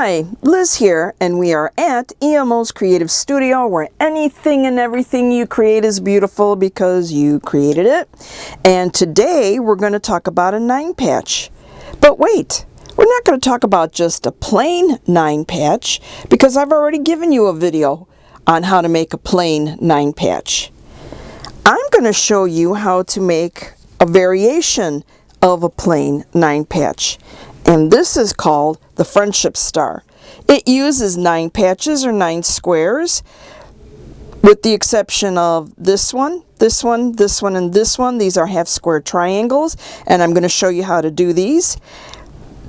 Hi, Liz here, and we are at EMO's Creative Studio, where anything and everything you create is beautiful because you created it. And today we're going to talk about a 9-patch. But wait, we're not going to talk about just a plain 9-patch because I've already given you a video on how to make a plain 9-patch. I'm going to show you how to make a variation of a plain 9-patch. And this is called the Friendship Star. It uses 9 patches or 9 squares, with the exception of this one, this one, this one, and this one. These are half square triangles, and I'm going to show you how to do these.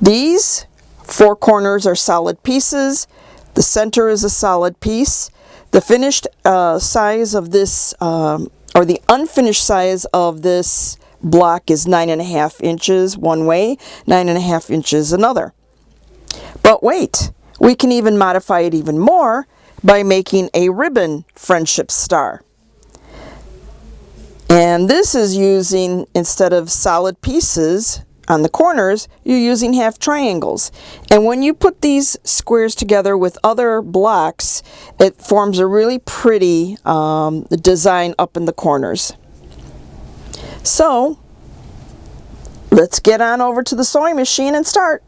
These 4 corners are solid pieces. The center is a solid piece. The finished size of this, or the unfinished size of this block is 9.5 inches one way, 9.5 inches another. But wait, we can even modify it even more by making a ribbon friendship star. And this is using, instead of solid pieces on the corners, you're using half triangles. And when you put these squares together with other blocks, it forms a really pretty design up in the corners. So, let's get on over to the sewing machine and start.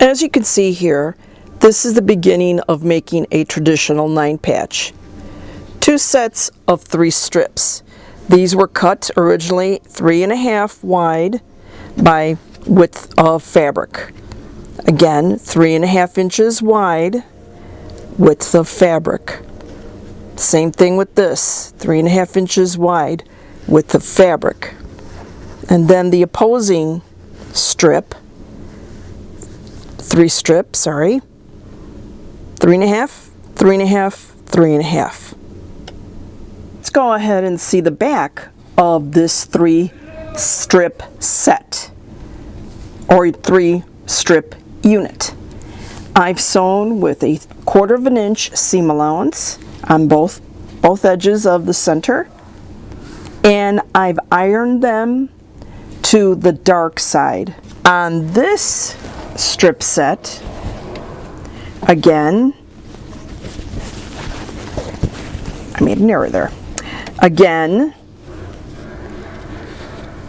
As you can see here, this is the beginning of making a traditional 9-patch. 2 sets of 3 strips. These were cut originally 3.5 wide by width of fabric. Again, 3.5 inches wide, width of fabric. Same thing with this, 3.5 inches wide, width of fabric. And then the opposing strip, 3 strips, sorry, 3.5, 3.5, 3.5. Let's go ahead and see the back of this 3-strip set, or 3-strip unit. I've sewn with a 1/4 inch seam allowance on both edges of the center, and I've ironed them to the dark side. On this strip set, again, I made an error there. Again,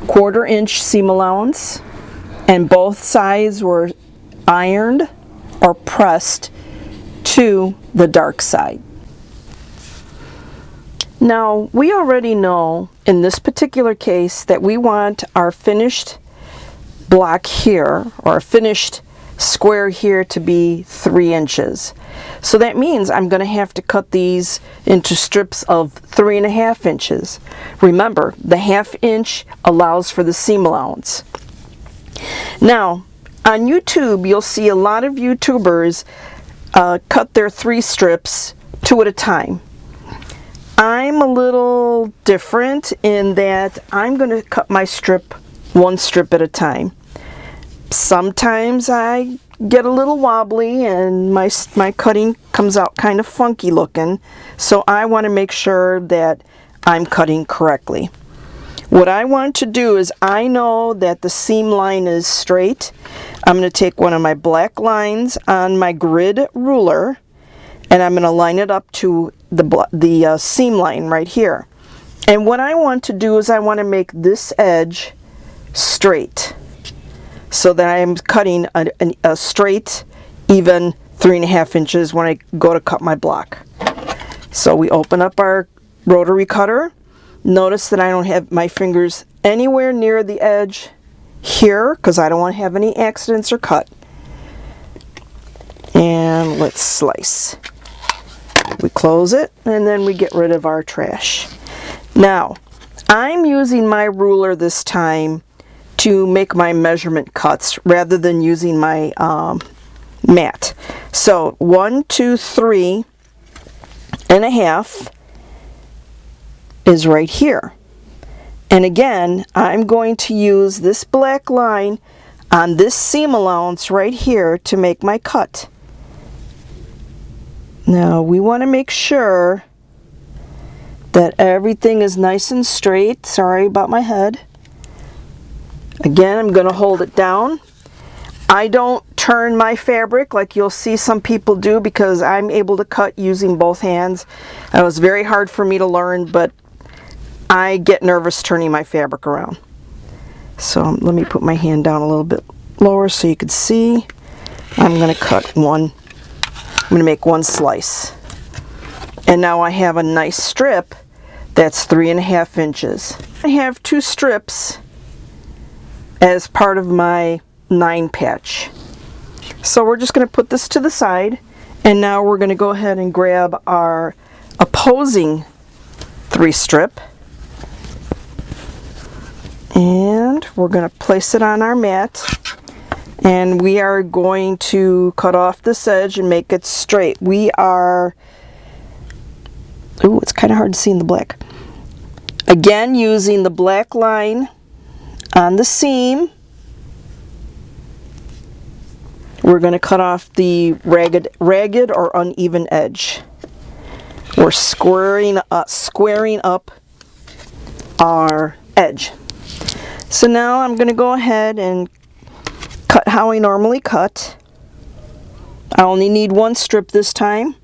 1/4 inch seam allowance, and both sides were ironed or pressed to the dark side. Now, we already know in this particular case that we want our finished block here, or a finished square here, to be 3 inches. So that means I'm going to have to cut these into strips of 3.5 inches. Remember, the 1/2 inch allows for the seam allowance. Now, on YouTube, you'll see a lot of YouTubers cut their 3 strips 2 at a time. I'm a little different in that I'm going to cut my strip 1 strip at a time. Sometimes I get a little wobbly and my cutting comes out kind of funky looking, so I want to make sure that I'm cutting correctly. What I want to do is, I know that the seam line is straight. I'm going to take one of my black lines on my grid ruler, and I'm going to line it up to the seam line right here. And what I want to do is, I want to make this edge straight, so that I'm cutting a straight, even 3.5 inches when I go to cut my block. So we open up our rotary cutter. Notice that I don't have my fingers anywhere near the edge here, because I don't want to have any accidents or cut. And let's slice. We close it, and then we get rid of our trash. Now, I'm using my ruler this time to make my measurement cuts rather than using my mat. So 1, 2, 3.5 is right here. And again, I'm going to use this black line on this seam allowance right here to make my cut. Now we want to make sure that everything is nice and straight. Sorry about my head. Again, I'm going to hold it down. I don't turn my fabric like you'll see some people do because I'm able to cut using both hands. It was very hard for me to learn, but I get nervous turning my fabric around. So let me put my hand down a little bit lower so you can see. I'm going to cut one. I'm going to make one slice. And now I have a nice strip that's 3.5 inches. I have 2 strips as part of my 9 patch. So we're just going to put this to the side, and now we're going to go ahead and grab our opposing 3 strip, and we're going to place it on our mat, and we are going to cut off this edge and make it straight. We are, ooh, it's kind of hard to see in the black. Again, using the black line on the seam, we're going to cut off the ragged or uneven edge. We're squaring up our edge. So now I'm going to go ahead and cut how I normally cut. I only need 1 strip this time.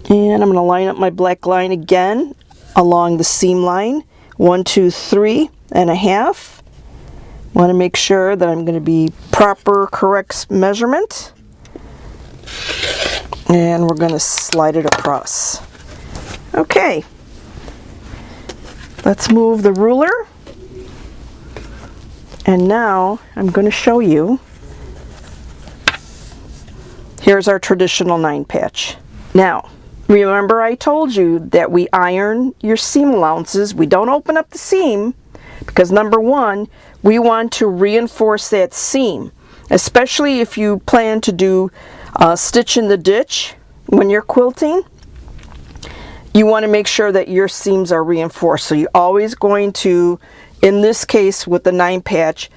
And I'm going to line up my black line again along the seam line. 1, 2, 3.5. Want to make sure that I'm going to be proper, correct measurement. And we're going to slide it across. Okay. Let's move the ruler. And now I'm going to show you. Here's our traditional 9 patch. Now, remember I told you that we iron your seam allowances. We don't open up the seam because number 1, we want to reinforce that seam, especially if you plan to do stitch in the ditch when you're quilting. You want to make sure that your seams are reinforced. So you're always going to, in this case with the 9 patch,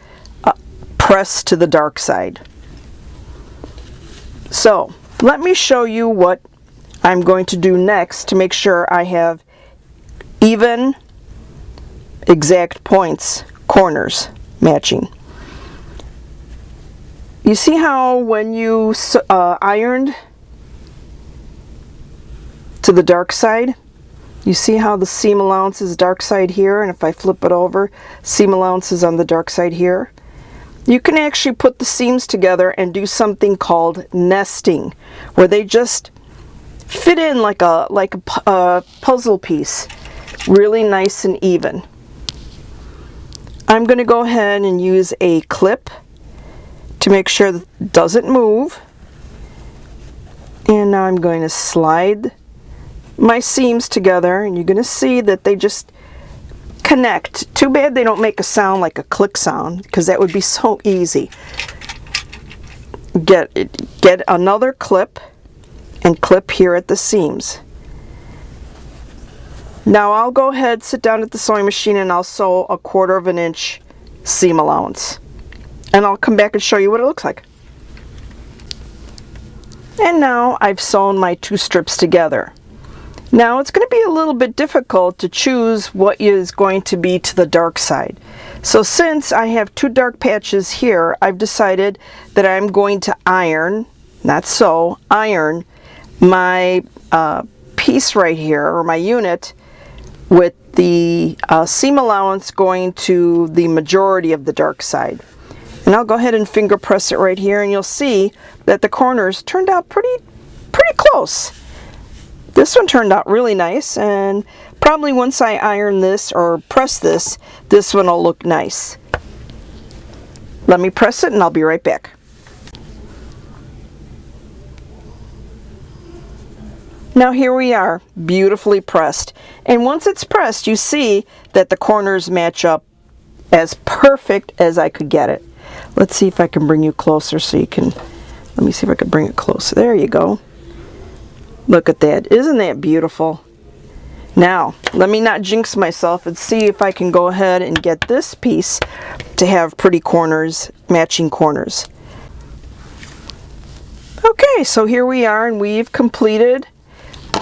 press to the dark side. So let me show you what I'm going to do next to make sure I have even exact points, corners matching. You see how when you ironed to the dark side, you see how the seam allowance is dark side here, and if I flip it over, seam allowance is on the dark side here. You can actually put the seams together and do something called nesting, where they just fit in like a puzzle piece, really nice and even. I'm going to go ahead and use a clip to make sure that it doesn't move. And now I'm going to slide my seams together, and you're going to see that they just connect. Too bad they don't make a sound like a click sound, because that would be so easy. Get another clip and clip here at the seams. Now I'll go ahead, sit down at the sewing machine, and I'll sew a 1/4 inch seam allowance. And I'll come back and show you what it looks like. And now I've sewn my 2 strips together. Now it's going to be a little bit difficult to choose what is going to be to the dark side. So since I have 2 dark patches here, I've decided that I'm going to iron, not sew, iron my piece right here, or my unit, with the seam allowance going to the majority of the dark side. And I'll go ahead and finger press it right here, and you'll see that the corners turned out pretty close. This one turned out really nice, and probably once I iron this or press this, this one will look nice. Let me press it and I'll be right back. Now here we are, beautifully pressed. And once it's pressed, you see that the corners match up as perfect as I could get it. Let's see if I can bring you closer so you can, let me see if I can bring it closer. There you go. Look at that. Isn't that beautiful? Now, let me not jinx myself and see if I can go ahead and get this piece to have pretty corners, matching corners. Okay, so here we are, and we've completed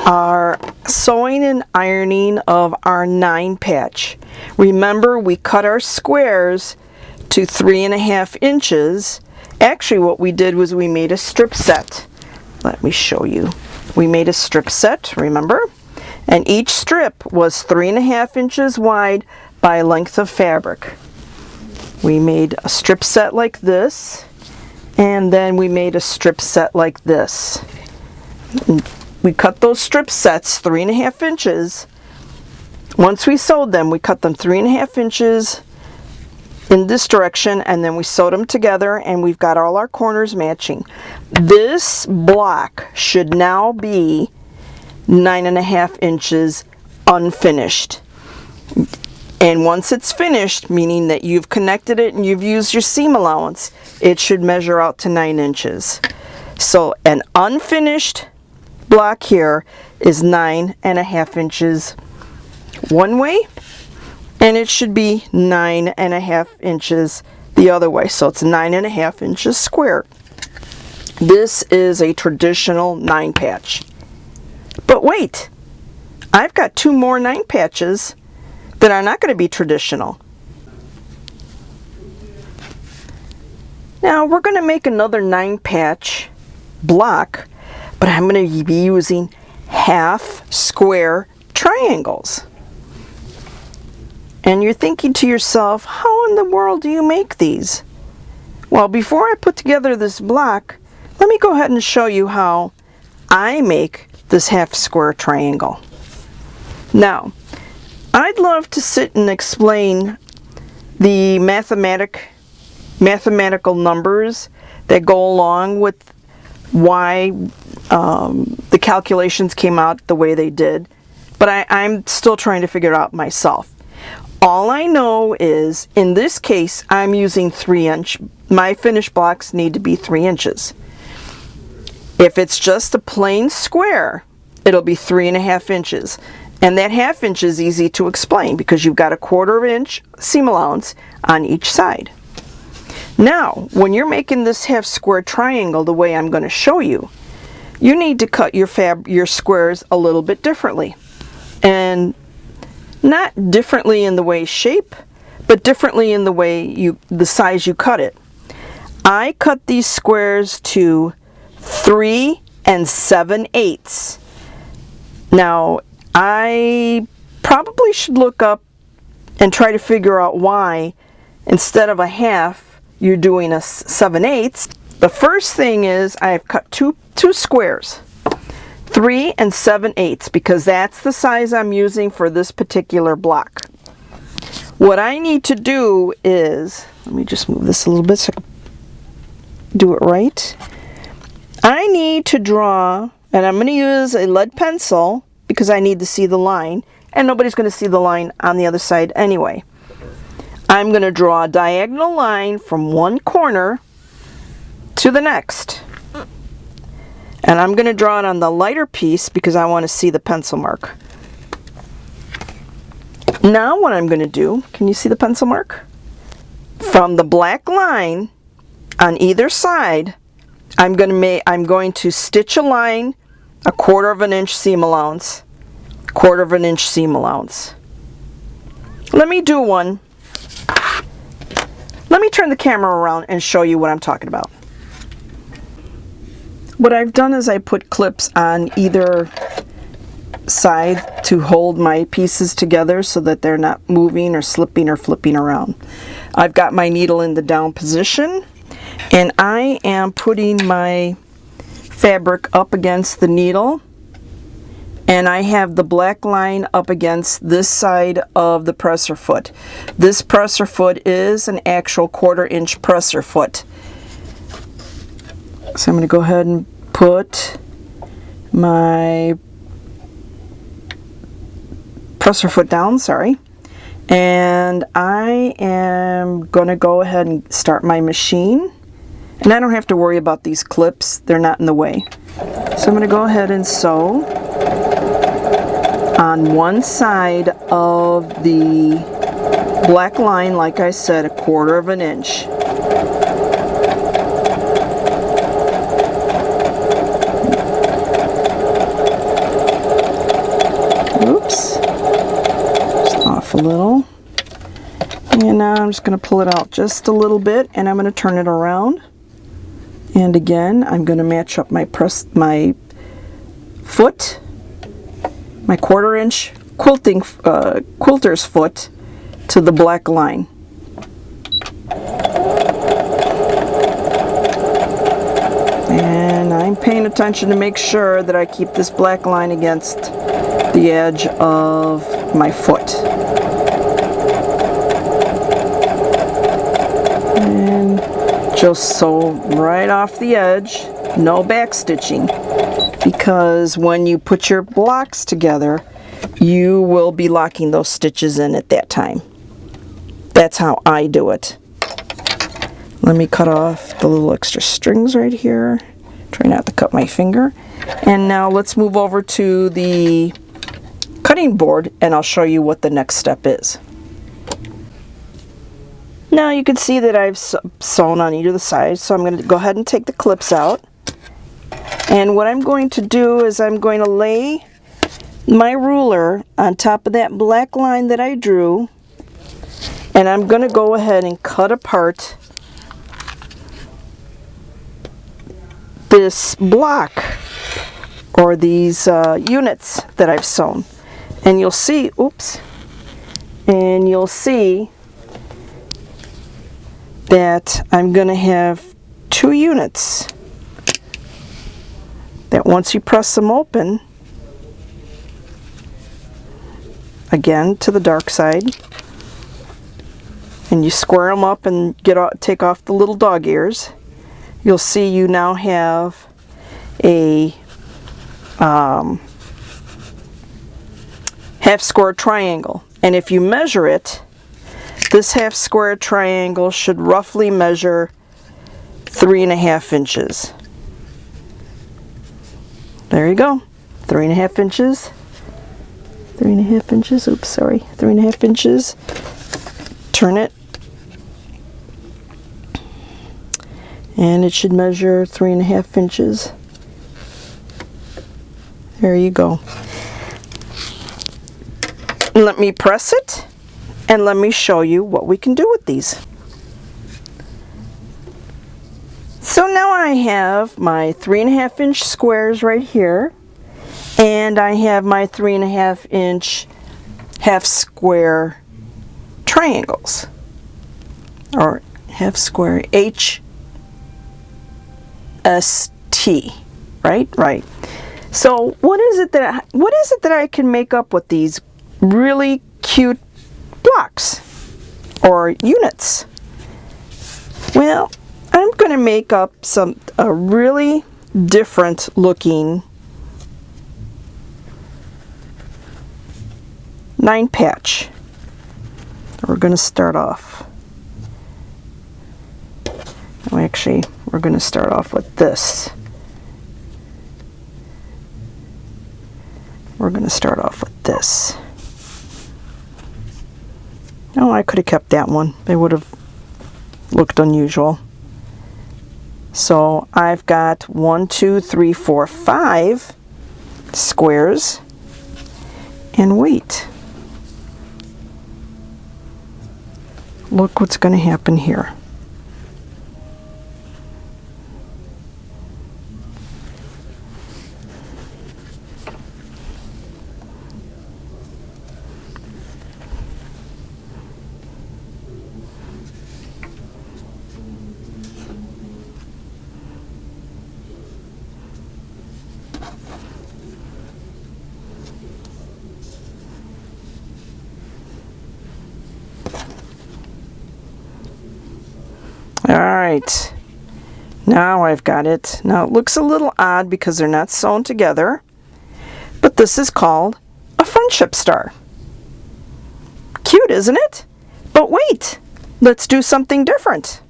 our sewing and ironing of our 9 patch. Remember, we cut our squares to 3.5 inches. Actually, what we did was we made a strip set. Let me show you. We made a strip set, remember? And each strip was 3.5 inches wide by length of fabric. We made a strip set like this, and then we made a strip set like this. We cut those strip sets 3.5 inches. Once we sewed them, we cut them 3.5 inches in this direction, and then we sewed them together, and we've got all our corners matching. This block should now be 9.5 inches unfinished. And once it's finished, meaning that you've connected it and you've used your seam allowance, it should measure out to 9 inches. So an unfinished block here is 9.5 inches one way, and it should be 9.5 inches the other way. So it's 9.5 inches square. This is a traditional 9 patch. But wait, I've got 2 more 9 patches that are not going to be traditional. Now we're going to make another 9 patch block, but I'm going to be using half square triangles. And you're thinking to yourself, how in the world do you make these? Well, before I put together this block, let me go ahead and show you how I make this half square triangle. Now, I'd love to sit and explain the mathematical numbers that go along with why the calculations came out the way they did, but I'm still trying to figure it out myself. All I know is, in this case, I'm using 3-inch. My finished blocks need to be 3 inches. If it's just a plain square, it'll be 3.5 inches. And that ½ inch is easy to explain because you've got a 1/4 inch seam allowance on each side. Now, when you're making this half square triangle the way I'm going to show you, you need to cut your squares a little bit differently. And not differently in the way shape, but differently in the way the size you cut it. I cut these squares to 3 7/8. Now, I probably should look up and try to figure out why instead of a half you're doing a 7/8. The first thing is I've cut two squares, 3 7/8, because that's the size I'm using for this particular block. What I need to do is, let me just move this a little bit so I can do it right. I need to draw, and I'm going to use a lead pencil because I need to see the line, and nobody's going to see the line on the other side anyway. I'm going to draw a diagonal line from one corner to the next. And I'm going to draw it on the lighter piece because I want to see the pencil mark. Now what I'm going to do, can you see the pencil mark? From the black line on either side, I'm going to stitch a line, a 1/4 inch seam allowance, 1/4 inch seam allowance. Let me do one. Let me turn the camera around and show you what I'm talking about. What I've done is I put clips on either side to hold my pieces together so that they're not moving or slipping or flipping around. I've got my needle in the down position, and I am putting my fabric up against the needle, and I have the black line up against this side of the presser foot. This presser foot is an actual 1/4 inch presser foot. So I'm going to go ahead and put my presser foot down, and I am going to go ahead and start my machine. And I don't have to worry about these clips, they're not in the way. So I'm going to go ahead and sew on one side of the black line, like I said, a 1/4 inch. I'm just going to pull it out just a little bit, and I'm going to turn it around. And again, I'm going to match up my foot, my 1/4 inch quilter's foot, to the black line. And I'm paying attention to make sure that I keep this black line against the edge of my foot. And just sew right off the edge, no back stitching, because when you put your blocks together, you will be locking those stitches in at that time. That's how I do it. Let me cut off the little extra strings right here. Try not to cut my finger. And now let's move over to the cutting board, and I'll show you what the next step is. Now you can see that I've sewn on either side, so I'm going to go ahead and take the clips out. And what I'm going to do is I'm going to lay my ruler on top of that black line that I drew, and I'm going to go ahead and cut apart this block, or these units that I've sewn. And you'll see, oops, and you'll see that I'm going to have 2 units that once you press them open, again to the dark side, and you square them up and take off the little dog ears, you'll see you now have a half square triangle. And if you measure it, this half square triangle should roughly measure 3.5 inches. There you go, 3.5 inches. 3.5 inches, oops, sorry, 3.5 inches. Turn it, and it should measure 3.5 inches. There you go. Let me press it, and let me show you what we can do with these. So now I have my 3.5 inch squares right here, and I have my 3.5 inch half square triangles, or half square HST, right? So what is it that I can make up with these really cute blocks or units? Well, I'm going to make up a really different looking 9-patch. We're going to start off. Oh, actually, we're going to start off with this. We're going to start off with this. Oh, I could have kept that one. It would have looked unusual. So I've got 1, 2, 3, 4, 5 squares, and wait. Look what's going to happen here. Alright, now I've got it. Now it looks a little odd because they're not sewn together, but this is called a friendship star. Cute, isn't it? But wait, let's do something different.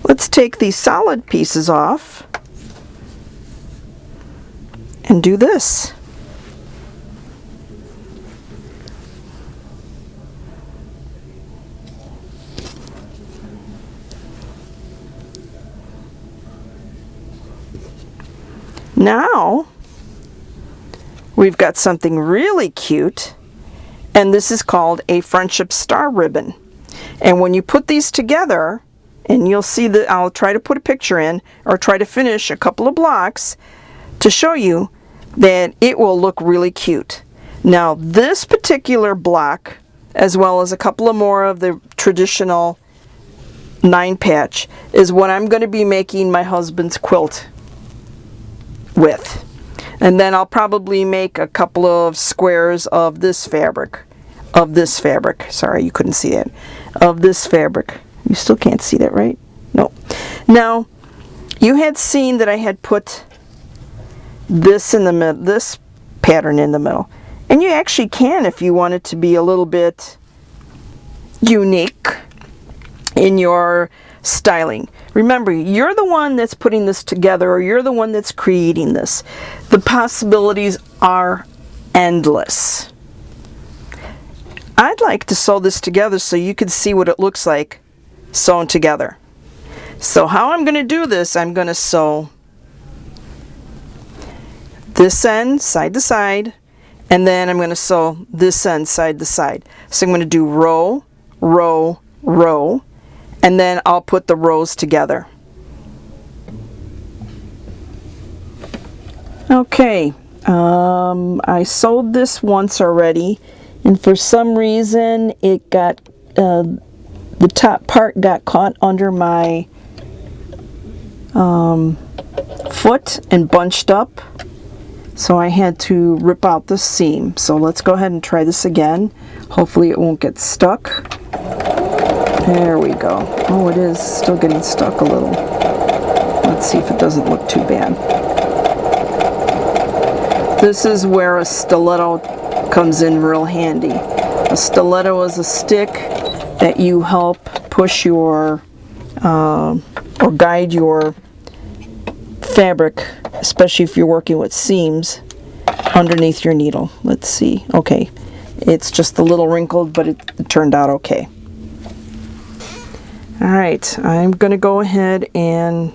Let's take these solid pieces off and do this. Now we've got something really cute, and this is called a friendship star ribbon. And when you put these together, and you'll see that I'll try to put a picture in or try to finish a couple of blocks to show you that it will look really cute. Now this particular block, as well as a couple of more of the traditional 9-patch, is what I'm going to be making my husband's quilt with. And then I'll probably make a couple of squares of this fabric. Sorry, you couldn't see it. Of this fabric. You still can't see that, right? No. Now, you had seen that I had put this in the middle, this pattern in the middle. And you actually can, if you want it to be a little bit unique in your styling. Remember, you're the one that's putting this together, or you're the one that's creating this. The possibilities are endless. I'd like to sew this together so you can see what it looks like sewn together. So how I'm going to do this, I'm going to sew this end side to side, and then I'm going to sew this end side to side. So I'm going to do row, row, row, and then I'll put the rows together. Okay, I sewed this once already, and for some reason it got the top part got caught under my foot and bunched up, so I had to rip out the seam. So let's go ahead and try this again. Hopefully it won't get stuck. There we go. Oh, it is still getting stuck a little. Let's see if it doesn't look too bad. This is where a stiletto comes in real handy. A stiletto is a stick that you help push your or guide your fabric, especially if you're working with seams, underneath your needle. Let's see. Okay, it's just a little wrinkled, but it turned out okay. Alright, I'm going to go ahead and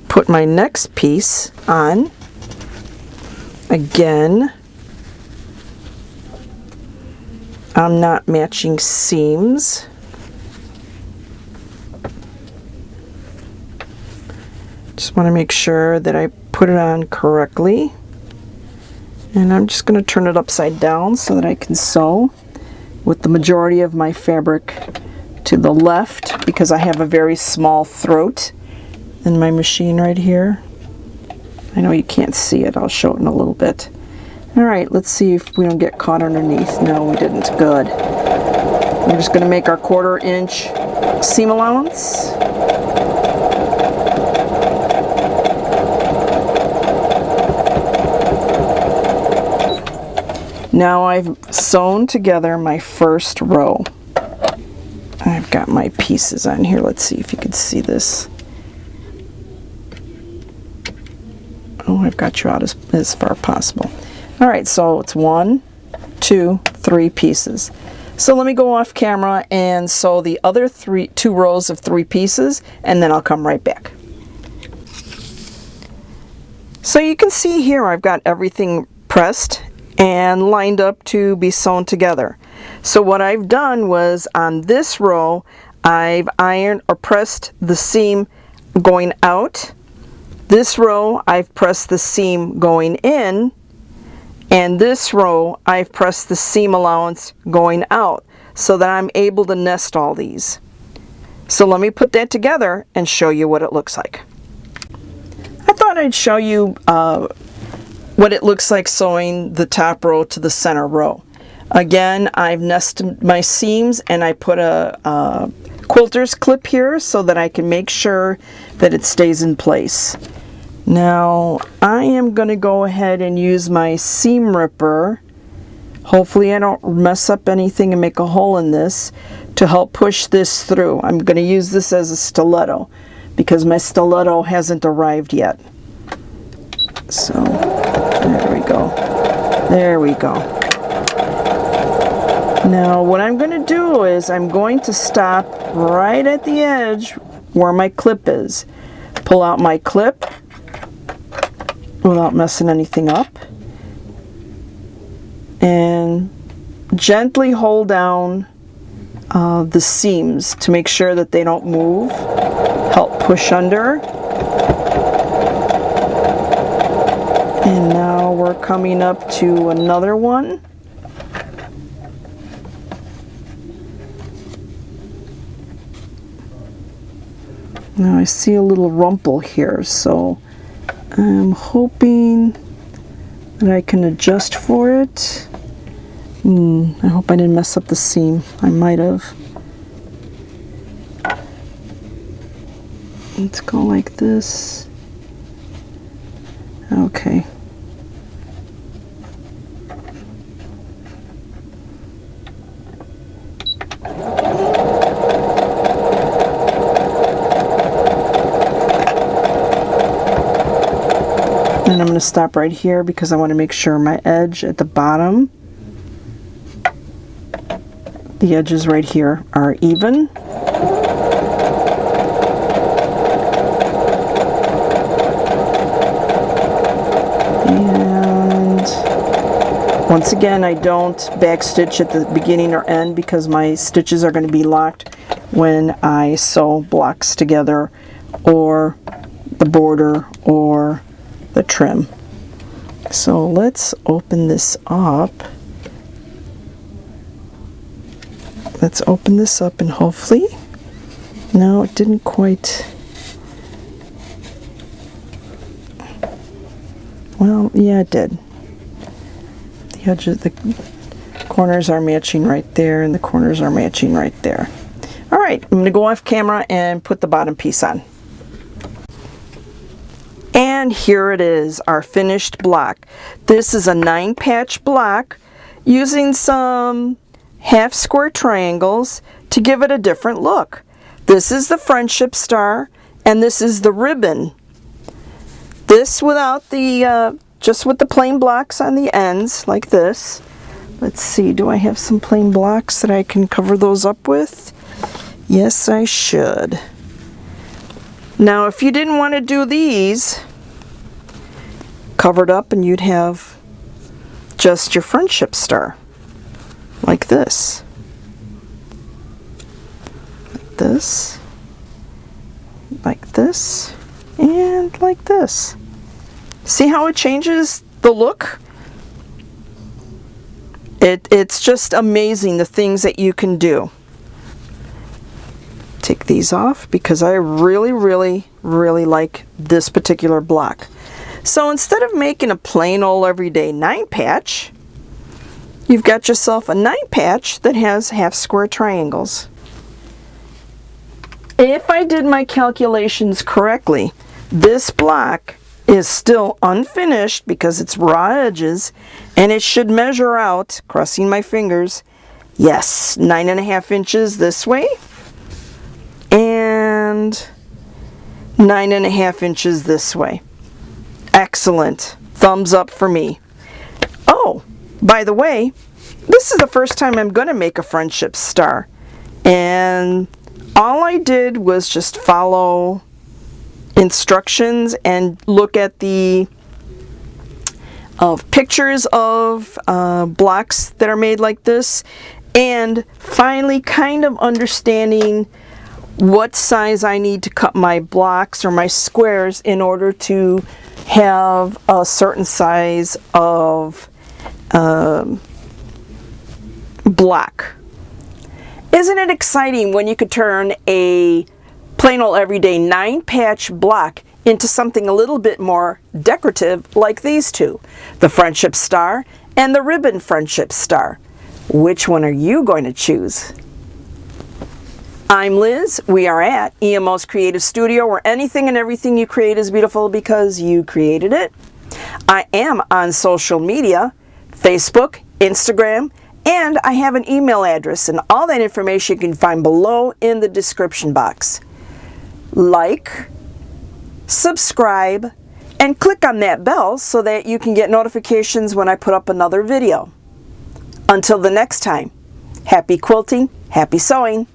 put my next piece on. Again, I'm not matching seams. Just want to make sure that I put it on correctly. And I'm just going to turn it upside down so that I can sew with the majority of my fabric to the left, because I have a very small throat in my machine right here. I know you can't see it. I'll show it in a little bit. Alright, let's see if we don't get caught underneath. No, we didn't. Good. We're just going to make our 1/4 inch seam allowance. Now I've sewn together my first row. I've got my pieces on here. Let's see if you can see this. Oh, I've got you out as far as possible. Alright, so it's 1, 2, 3 pieces. So let me go off camera and sew the other 2 rows of 3 pieces, and then I'll come right back. So you can see here I've got everything pressed and lined up to be sewn together. So what I've done was, on this row, I've ironed or pressed the seam going out. This row, I've pressed the seam going in. And this row, I've pressed the seam allowance going out, so that I'm able to nest all these. So let me put that together and show you what it looks like. I thought I'd show you what it looks like sewing the top row to the center row. Again, I've nested my seams, and I put a quilter's clip here so that I can make sure that it stays in place. Now I am going to go ahead and use my seam ripper. Hopefully I don't mess up anything and make a hole in this, to help push this through. I'm going to use this as a stiletto because my stiletto hasn't arrived yet. So there we go. There we go. Now what I'm going to do is I'm going to stop right at the edge where my clip is. Pull out my clip without messing anything up, and gently hold down the seams to make sure that they don't move. Help push under. And now we're coming up to another one. Now I see a little rumple here, so I'm hoping that I can adjust for it. I hope I didn't mess up the seam. I might have. Let's go like this. Okay. And I'm going to stop right here because I want to make sure my edge at the bottom, the edges right here, are even. And once again, I don't backstitch at the beginning or end because my stitches are going to be locked when I sew blocks together, or the border, or the trim. So let's open this up. Let's open this up and hopefully, no, it didn't quite, well, yeah, it did. The edges, the corners are matching right there, and the corners are matching right there. All right, I'm going to go off camera and put the bottom piece on. And here it is, our finished block. This is a 9-patch block using some half square triangles to give it a different look. This is the friendship star, and this is the ribbon. This without the, just with the plain blocks on the ends, like this. Let's see, do I have some plain blocks that I can cover those up with? Yes, I should. Now, if you didn't want to do these covered up, and you'd have just your friendship star, like this. Like this. Like this. And like this. See how it changes the look? It's just amazing the things that you can do. Take these off because I really, really, really like this particular block. So instead of making a plain old everyday 9-patch, you've got yourself a 9-patch that has half square triangles. If I did my calculations correctly, this block is still unfinished because it's raw edges, and it should measure out, crossing my fingers, yes, 9.5 inches this way, and 9.5 inches this way. Excellent. Thumbs up for me. Oh, by the way, this is the first time I'm going to make a friendship star. And all I did was just follow instructions and look at the pictures of blocks that are made like this, and finally kind of understanding what size I need to cut my blocks or my squares in order to have a certain size of block. Isn't it exciting when you could turn a plain old everyday 9-patch block into something a little bit more decorative, like these two, the friendship star and the ribbon friendship star? Which one are you going to choose? I'm Liz. We are at EMO's Creative Studio, where anything and everything you create is beautiful because you created it. I am on social media, Facebook, Instagram, and I have an email address, and all that information you can find below in the description box. Like, subscribe, and click on that bell so that you can get notifications when I put up another video. Until the next time, happy quilting, happy sewing.